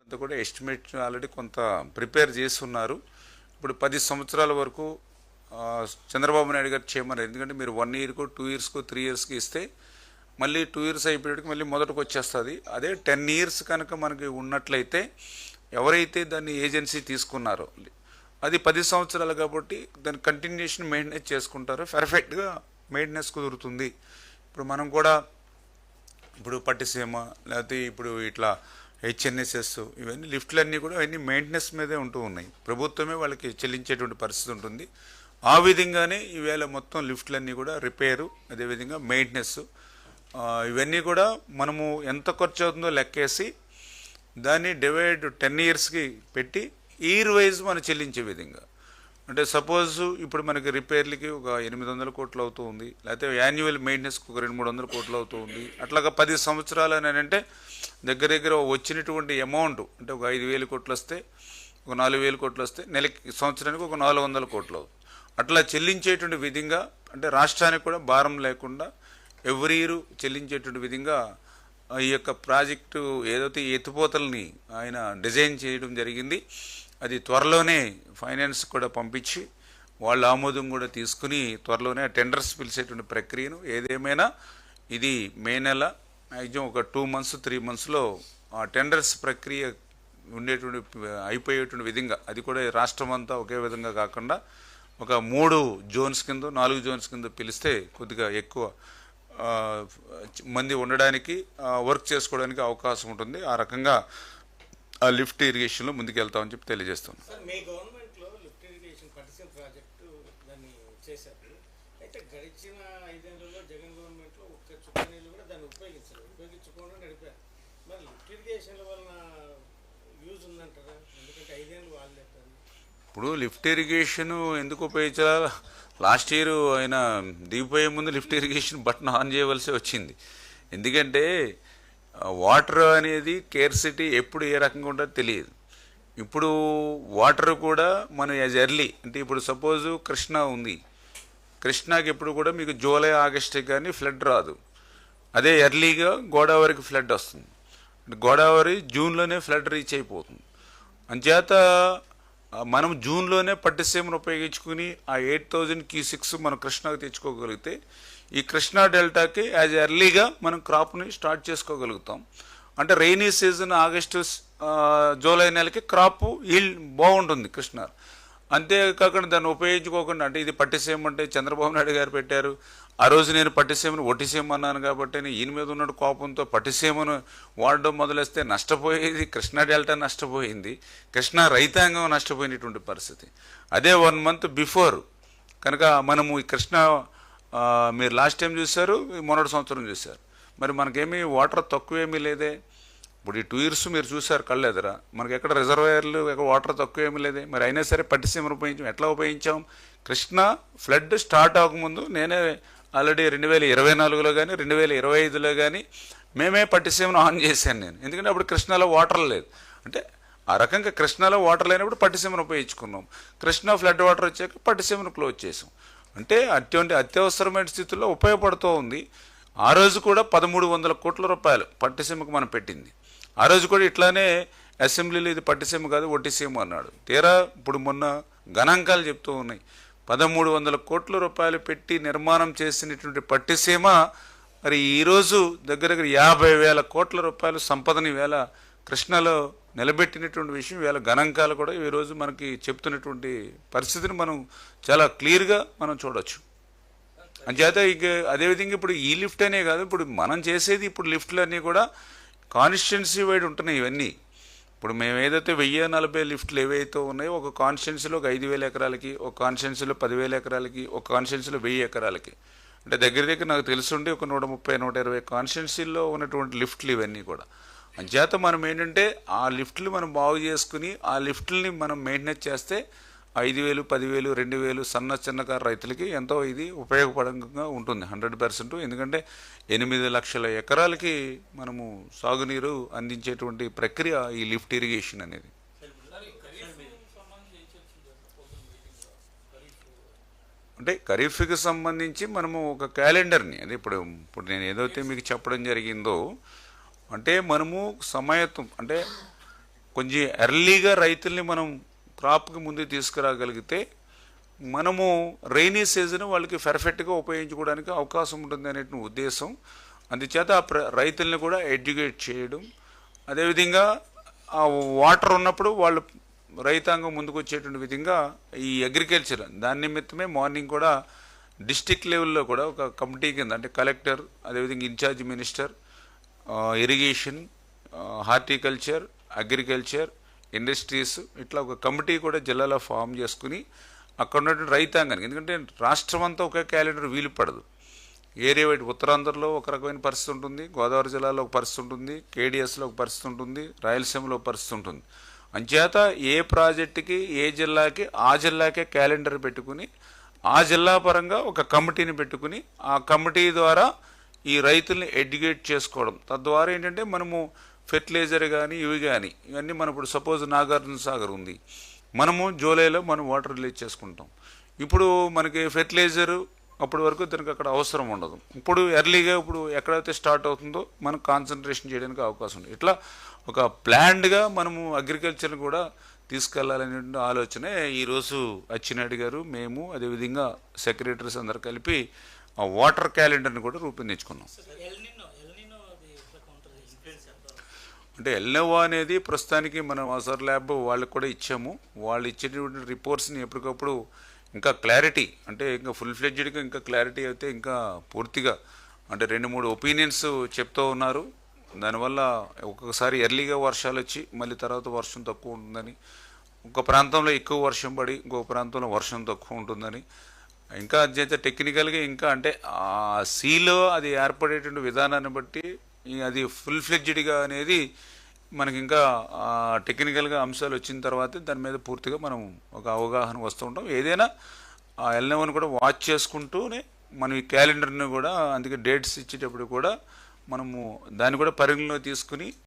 అంతా కూడా estimate already కొంత ప్రిపేర్ చేస్తున్నారు. ఇప్పుడు 10 సంవత్సరాల వరకు చంద్రబాబు నాయుడు గారు చేయమన్నారు. ఎందుకంటే మీరు 1 ఇయర్కు 2 ఇయర్స్కు 3 ఇయర్స్కి ఇస్తే మళ్ళీ 2 ఇయర్స్ అయిపోయేటికి మళ్ళీ మొదటికి వచ్చేస్తుంది. అదే 10 ఇయర్స్ కనుక మనకి ఉన్నట్లయితే ఎవరైతే దాన్ని ఏజెన్సీ తీసుకున్నారో అది 10 సంవత్సరాలు కాబట్టి దాని కంటిన్యూషన్ మెయింటెనెన్స్ చేసుకుంటారో పర్ఫెక్ట్గా మెయింటెనెన్స్ కుదురుతుంది. ఇప్పుడు మనం కూడా ఇప్పుడు పట్టిసీమ లేకపోతే ఇప్పుడు ఇట్లా హెచ్ఎన్ఎస్ఎస్ ఇవన్నీ లిఫ్ట్లన్నీ కూడా అవన్నీ మెయింటెనెన్స్ మీదే ఉంటూ ఉన్నాయి. ప్రభుత్వమే వాళ్ళకి చెల్లించేటువంటి పరిస్థితి ఉంటుంది. ఆ విధంగానే ఈవేళ మొత్తం లిఫ్ట్లన్నీ కూడా రిపేరు, అదేవిధంగా మెయింటెనెన్స్ ఇవన్నీ కూడా మనము ఎంత ఖర్చు అవుతుందో లెక్కేసి దాన్ని డివైడ్ 10 ఇయర్స్కి పెట్టి ఇయర్ వైజ్ మనం చెల్లించే విధంగా. అంటే సపోజ్ ఇప్పుడు మనకి రిపేర్లకి ఒక 800 కోట్లు అవుతూ ఉంది, లేకపోతే యాన్యువల్ మెయింటెనెన్స్కి ఒక 200-300 కోట్లు అవుతూ ఉంది. అట్లాగా 10 సంవత్సరాలు అని అంటే దగ్గర దగ్గర వచ్చినటువంటి అమౌంట్ అంటే ఒక 5,000 కోట్లు వస్తే, ఒక 4,000 కోట్లు వస్తే నెలకి సంవత్సరానికి ఒక 400 కోట్లు అవుతుంది. అట్లా చెల్లించేటువంటి విధంగా అంటే రాష్ట్రానికి కూడా భారం లేకుండా ఎవ్రీ ఇయర్ చెల్లించేటువంటి విధంగా ఈ యొక్క ప్రాజెక్టు ఏదైతే ఎత్తిపోతల్ని ఆయన డిజైన్ చేయడం జరిగింది. అది త్వరలోనే ఫైనాన్స్ కూడా పంపించి వాళ్ళ ఆమోదం కూడా తీసుకుని త్వరలోనే టెండర్స్ పిలిచేటువంటి ప్రక్రియను ఏదేమైనా ఇది మే నెల మ్యాక్సిమం ఒక 2 మంత్స్ 3 మంత్స్లో ఆ టెండర్స్ ప్రక్రియ ఉండేటువంటి అయిపోయేటువంటి విధంగా, అది కూడా రాష్ట్రం అంతా ఒకే విధంగా కాకుండా ఒక 3 జోన్స్ కింద 4 జోన్స్ కింద పిలిస్తే కొద్దిగా ఎక్కువ మంది ఉండడానికి వర్క్ చేసుకోవడానికి అవకాశం ఉంటుంది. ఆ రకంగా ఆ లిఫ్ట్ ఇరిగేషన్లో ముందుకెళ్తామని చెప్పి తెలియజేస్తున్నాం. మీ గవర్నమెంట్లో లిఫ్ట్ ఇరిగేషన్ పట్టిసీమ ప్రాజెక్టు దాన్ని చేశారు. అయితే గడిచిన 5 ఏళ్లలో జగన్ గవర్నమెంట్లో ఒక్క చుక్క నీళ్ళు కూడా దాన్ని ఉపయోగించకుండా నడిపారు. మరి లిఫ్ట్ ఇరిగేషన్ల వలన యూజ్ ఉందంటారా? ఎందుకంటే 5 ఏళ్ళు వాళ్ళే. ఇప్పుడు లిఫ్ట్ ఇరిగేషన్ ఎందుకు ఉపయోగించాలా? లాస్ట్ ఇయర్ ఆయన దిగిపోయే ముందు లిఫ్ట్ ఇరిగేషన్ బటన్ ఆన్ చేయవలసి వచ్చింది. ఎందుకంటే వాటర్ అనేది కేర్సిటీ ఎప్పుడు ఏ రకంగా ఉంటుందో తెలియదు. ఇప్పుడు వాటర్ కూడా మనం యాజ్ ఎర్లీ అంటే ఇప్పుడు సపోజ్ కృష్ణా ఉంది, కృష్ణాకి ఎప్పుడు కూడా మీకు జూలై ఆగస్టుకి కానీ ఫ్లడ్ రాదు. అదే ఎర్లీగా గోదావరికి ఫ్లడ్ వస్తుంది. గోదావరి జూన్లోనే ఫ్లడ్ రీచ్ అయిపోతుంది. అంచేత మనం జూన్లోనే పట్టిసీమను ఉపయోగించుకుని ఆ 8,000 క్యూసెక్స్ మనం కృష్ణాకి తెచ్చుకోగలిగితే ఈ కృష్ణా డెల్టాకి యాజ్ ఎర్లీగా మనం క్రాప్ని స్టార్ట్ చేసుకోగలుగుతాం. అంటే రైనీ సీజన్ ఆగస్టు జూలై నెలకి క్రాప్ ఈల్డ్ బాగుంటుంది కృష్ణా. అంతేకాకుండా దాన్ని ఉపయోగించుకోకుండా అంటే ఇది పట్టిసీమ అంటే చంద్రబాబు నాయుడు గారు పెట్టారు. ఆ రోజు నేను పట్టిసీమను ఒట్టిసీమ అన్నాను కాబట్టి ఈయన మీద ఉన్న కోపంతో పట్టిసీమను వాడడం మొదలేస్తే నష్టపోయేది కృష్ణా డెల్టా, నష్టపోయింది కృష్ణా రైతాంగం, నష్టపోయినటువంటి పరిస్థితి. అదే 1 మంత్ బిఫోర్ కనుక మనము ఈ కృష్ణా మీరు లాస్ట్ టైం చూశారు, మొన్నటి సంవత్సరం చూశారు, మరి మనకేమీ వాటర్ తక్కువేమీ లేదే. ఇప్పుడు ఈ 2 ఇయర్స్ మీరు చూశారు కళ్ళెదరా, మనకి ఎక్కడ రిజర్వాయర్లు ఎక్కడ వాటర్ తక్కువేమీ లేదే. మరి అయినా సరే పట్టిసీమను ఉపయోగించాం. ఎట్లా ఉపయోగించాం? కృష్ణా ఫ్లడ్ స్టార్ట్ అవ్వకముందు నేనే ఆల్రెడీ 2024లో కానీ 2025లో కానీ మేమే పట్టిసీమను ఆన్ చేశాను నేను. ఎందుకంటే అప్పుడు కృష్ణాలో వాటర్ లేదు. అంటే ఆ రకంగా కృష్ణాలో వాటర్ లేనప్పుడు పట్టిసీమను ఉపయోగించుకున్నాం. కృష్ణా ఫ్లడ్ వాటర్ వచ్చాక పట్టిసీమను క్లోజ్ చేసాం. అంటే అటువంటి అత్యవసరమైన స్థితుల్లో ఉపయోగపడుతూ ఉంది. ఆ రోజు కూడా 1,300 కోట్ల రూపాయలు పట్టిసీమకు మనం పెట్టింది. ఆ రోజు కూడా ఇట్లానే అసెంబ్లీలో ఇది పట్టిసీమ కాదు ఒట్టిసీమ అన్నాడు. తీరా ఇప్పుడు మొన్న గణాంకాలు చెప్తూ ఉన్నాయి. 1,300 కోట్ల రూపాయలు పెట్టి నిర్మాణం చేసినటువంటి పట్టిసీమ మరి ఈరోజు దగ్గర దగ్గర 50,000 కోట్ల రూపాయలు సంపదని వేళ కృష్ణలో నిలబెట్టినటువంటి విషయం వేళ గణాంకాలు కూడా ఈరోజు మనకి చెప్తున్నటువంటి పరిస్థితిని మనం చాలా క్లియర్గా మనం చూడొచ్చు. అంచేత ఇక అదేవిధంగా ఇప్పుడు ఈ లిఫ్ట్ అనే కాదు, ఇప్పుడు మనం చేసేది ఇప్పుడు లిఫ్ట్లు అన్నీ కూడా కాన్స్టిట్యున్సీ వైడ్ ఉంటున్నాయి. ఇవన్నీ ఇప్పుడు మేము ఏదైతే 1,040 లిఫ్ట్లు ఏవైతే ఉన్నాయో ఒక కాన్స్టిట్యున్సీలో ఒక 5,000 ఎకరాలకి, ఒక కాన్స్టిట్యున్సీలో 10,000 ఎకరాలకి, ఒక కాన్స్టిట్యున్సీలో 1,000 ఎకరాలకి, అంటే దగ్గర దగ్గర నాకు తెలుసుండి ఒక 130-120 కాన్స్టిట్యున్సీల్లో ఉన్నటువంటి లిఫ్ట్లు ఇవన్నీ కూడా. అంచేత మనం ఏంటంటే ఆ లిఫ్ట్లు మనం బాగు చేసుకుని ఆ లిఫ్ట్లని మనం మెయింటెనెన్స్ చేస్తే 5,000, 10,000, 2,000 చిన్నకారు రైతులకి ఎంతో ఇది ఉపయోగపడంగా ఉంటుంది 100%. ఎందుకంటే 8 లక్షల ఎకరాలకి మనము సాగునీరు అందించేటువంటి ప్రక్రియ ఈ లిఫ్ట్ ఇరిగేషన్ అనేది. అంటే ఖరీఫ్కి సంబంధించి మనము ఒక క్యాలెండర్ని అది ఇప్పుడు నేను ఏదైతే మీకు చెప్పడం జరిగిందో అంటే మనము సమయత్వం అంటే కొంచెం ఎర్లీగా రైతుల్ని మనం క్రాప్కి ముందుకు తీసుకురాగలిగితే మనము రైనీ సీజన్ వాళ్ళకి పర్ఫెక్ట్గా ఉపయోగించుకోవడానికి అవకాశం ఉంటుంది అనే ఉద్దేశం. అందుచేత రైతుల్ని కూడా ఎడ్యుకేట్ చేయడం, అదేవిధంగా ఆ వాటర్ ఉన్నప్పుడు వాళ్ళు రైతాంగం ముందుకు వచ్చేటువంటి విధంగా ఈ అగ్రికల్చర్ దాని నిమిత్తమే మార్నింగ్ కూడా డిస్టిక్ లెవెల్లో కూడా ఒక కమిటీ కింద, అంటే కలెక్టర్, అదేవిధంగా in charge minister, irrigation, horticulture, agriculture, industries, ఇట్లా ఒక కమిటీ కూడా జిల్లాలో ఫామ్ చేసుకుని అక్కడ ఉన్నటువంటి రైతాంగానికి, ఎందుకంటే రాష్ట్రం అంతా ఒకే క్యాలెండర్ వీలు పడదు. ఏరియా వైడ్ ఉత్తరాంధ్రలో ఒక రకమైన పరిస్థితి ఉంటుంది, గోదావరి జిల్లాలో ఒక పరిస్థితి ఉంటుంది, కేడిఎస్లో ఒక పరిస్థితి ఉంటుంది, రాయలసీమలో ఒక పరిస్థితి ఉంటుంది. అంచేత ఏ ప్రాజెక్టుకి ఏ జిల్లాకి ఆ జిల్లాకే క్యాలెండర్ పెట్టుకుని ఆ జిల్లా పరంగా ఒక కమిటీని పెట్టుకుని ఆ కమిటీ ద్వారా ఈ రైతుల్ని ఎడ్యుకేట్ చేసుకోవడం, తద్వారా ఏంటంటే మనము ఫెర్టిలైజర్ కానీ ఇవన్నీ మనం ఇప్పుడు సపోజ్ నాగార్జున సాగర్ ఉంది, మనము జూలైలో మనం వాటర్ రిలీజ్ చేసుకుంటాం. ఇప్పుడు మనకి ఫెర్టిలైజరు అప్పటి వరకు దానికి అక్కడ అవసరం ఉండదు. ఇప్పుడు ఎర్లీగా ఇప్పుడు ఎక్కడైతే స్టార్ట్ అవుతుందో మనం కాన్సన్ట్రేషన్ చేయడానికి అవకాశం ఉంది. ఇట్లా ఒక ప్లాన్డ్గా మనము అగ్రికల్చర్ని కూడా తీసుకెళ్లాలనే ఆలోచనే ఈరోజు అచ్చెన్నాయుడు గారు, మేము, అదేవిధంగా సెక్రటరీస్ అందరు కలిపి ఆ వాటర్ క్యాలెండర్ని కూడా రూపొందించుకున్నాం. అంటే ఎల్నోవా అనేది ప్రస్తుతానికి మనం ఆసర్ ల్యాబ్ వాళ్ళకి కూడా ఇచ్చాము. వాళ్ళు ఇచ్చేటువంటి రిపోర్ట్స్ని ఎప్పటికప్పుడు ఇంకా క్లారిటీ, అంటే ఇంకా ఫుల్ ఫ్లెడ్జ్డ్గా ఇంకా క్లారిటీ అయితే ఇంకా పూర్తిగా, అంటే 2-3 ఒపీనియన్స్ చెప్తూ ఉన్నారు. దానివల్ల ఒక్కొక్కసారి ఎర్లీగా వర్షాలు వచ్చి మళ్ళీ తర్వాత వర్షం తక్కువ ఉంటుందని, ఒక ప్రాంతంలో ఎక్కువ వర్షం పడి ఇంకొక ప్రాంతంలో వర్షం తక్కువ ఉంటుందని, ఇంకా అదైతే టెక్నికల్గా ఇంకా అంటే ఆ సీలో అది ఏర్పడేటువంటి విధానాన్ని బట్టి అది ఫుల్ ఫ్లెడ్జ్డ్గా అనేది మనకి ఇంకా టెక్నికల్గా అంశాలు వచ్చిన తర్వాత దాని మీద పూర్తిగా మనం ఒక అవగాహన వస్తూ ఉంటాం. ఏదైనా ఆ ఎల్నోవాని కూడా వాచ్ చేసుకుంటూనే మనం ఈ క్యాలెండర్ని కూడా, అందుకే డేట్స్ ఇచ్చేటప్పుడు కూడా మనము దాన్ని కూడా పరిగణలో తీసుకుని